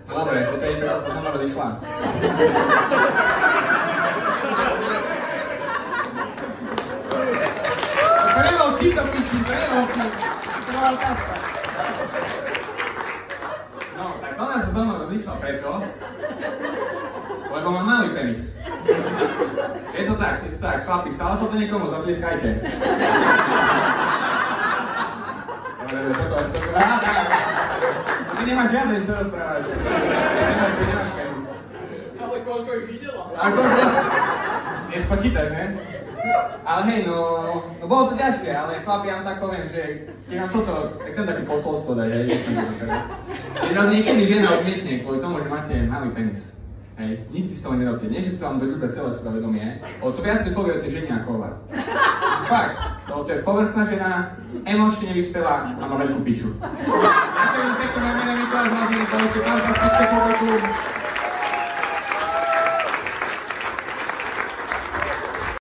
No dobre, chcete vedieť, prečo sa so mnou rozišla? To nebol vtip do piči, to nebol vtip. To bola otázka. No, tak ona sa so mnou rozišla preto, lebo mám malý penis. Je to tak, chlapi, stalo sa to niekomu, zatlieskajte. Ty nemáš žiadne, čo rozprávať. Nemáš penis. Ale koľko ich videla? Nespočítaj, ne? Ale hej, no bolo to ťažké, ale chlapi, ja vám tak poviem, že keď vám toto, tak chcem také posolstvo dať, hej, keď vás niekedy žena odmietne kvôli tomu, že máte malý penis. Hej, nič si z toho nerobte, nie že to vám dožúbe celé sebavedomie, ale to viac si povie o tej žene ako o vás. Fakt, lebo to je povrchná žena, emočne nevyspelá a má veľkú piču. Ďakujem pekne, mene Mikuláš Mazín, to je fantastické publikum.